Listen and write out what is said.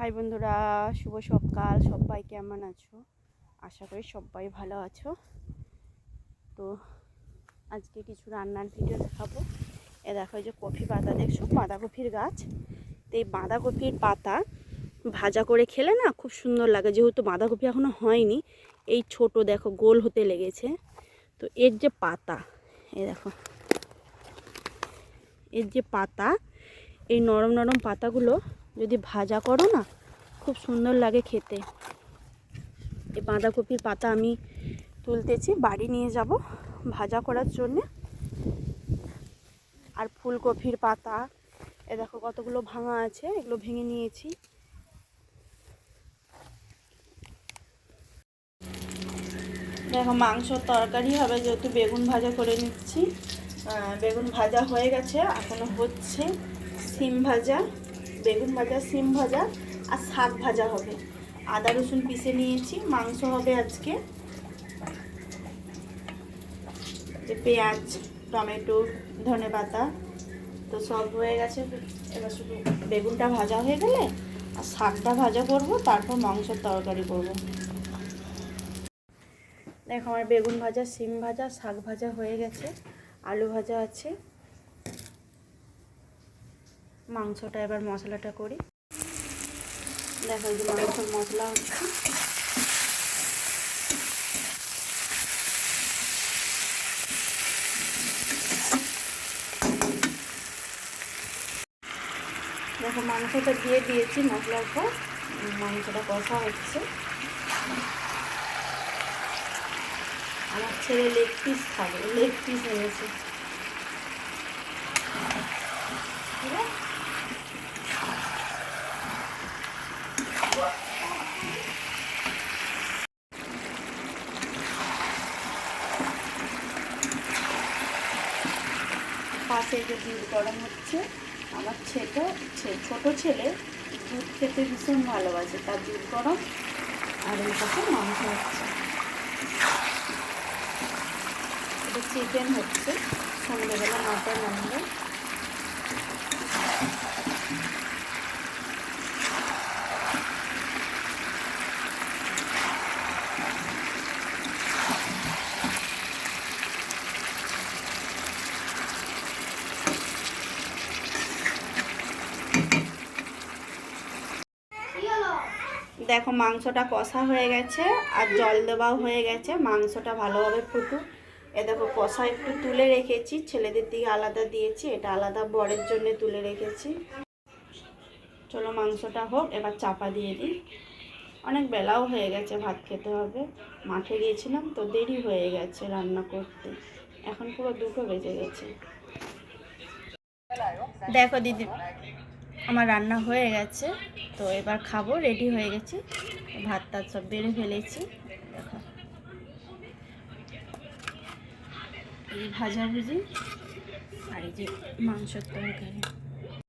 High বন্ধুরা, শুভ সকাল। সবাই কেমন আছো? আশা করি সবাই ভালো আছো। তো আজকে কিছু রান্নার ভিডিও দেখাবো। এ দেখো, এই যে কফি পাতা দেখছো, বাঁধাকপির গাছ। তো এই বাঁধাকপির পাতা ভাজা করে খেলে না খুব সুন্দর লাগে। যেহেতু বাঁধাকপি এখনো হয়নি, এই ছোট দেখো গোল হতে লেগেছে। তো এর যে পাতা, এ দেখো, এর যে পাতা, এই নরম নরম পাতাগুলো যদি ভাজা করো না, খুব সুন্দর লাগে খেতে। এই বাঁধাকপির পাতা আমি তুলতেছি, বাড়ি নিয়ে যাব ভাজা করার জন্যে। আর ফুলকপির পাতা, এ দেখো কতগুলো ভাঙা আছে, এগুলো ভেঙে নিয়েছি। দেখো মাংসর তরকারি হবে, যেহেতু বেগুন ভাজা করে নিচ্ছি। বেগুন ভাজা হয়ে গেছে, এখনো হচ্ছে। সিম ভাজা, বেগুন ভাজা, সিম ভাজা আর শাক ভাজা হবে। আদা রসুন পিষে নিয়েছি। মাংস হবে আজকে। পেঁয়াজ, টমেটো, ধনেপাতা তো সব হয়ে গেছে। এবার শুধু বেগুনটা ভাজা হয়ে গেলে আর শাকটা ভাজা করব, তারপর মাংসের তরকারি করব। দেখো আমার বেগুন ভাজা, সিম ভাজা, শাক ভাজা হয়ে গেছে, আলু ভাজা আছে। মাংসটা এবার মশলাটা করি। দেখো এই যে মাংসের মশলা হচ্ছে। দেখো মাংসটা দিয়ে দিয়েছি মশলার পর, মাংসটা কষা হচ্ছে। আমার ছেলে লেগ পিস খাবে, লেগ পিস এনেছে। পাশে যে দুধ গরম হচ্ছে। আমার ছোট ছেলে দুধ খেতে ভীষণ ভালোবাসে, তার দুধ গরম। আর এই পাশে মাংস হচ্ছে, এটা চিকেন হচ্ছে। সন্ধ্যেবেলা মাটন আনবে। দেখো মাংসটা কষা হয়ে গেছে আর জল দেওয়াও হয়ে গেছে। মাংসটা ভালোভাবে ফুটুক। এ দেখো কষা একটু তুলে রেখেছি, ছেলেদের দিকে আলাদা দিয়েছি, এটা আলাদা বরের জন্য তুলে রেখেছি। চলো মাংসটা হোক, এবার চাপা দিয়ে দিই। অনেক বেলাও হয়ে গেছে, ভাত খেতে হবে। মাঠে গিয়েছিলাম তো দেরি হয়ে গেছে রান্না করতে। এখন পুরো 2টো বেজে গেছে। দেখো দিদি, আমার রান্না হয়ে গেছে, তো এবার খাবো। রেডি হয়ে গেছি, ভাত টাত সব বেড়ে ফেলেছি। দেখো এই ভাজাভুজি আর এই যে মাংসের তরকারি।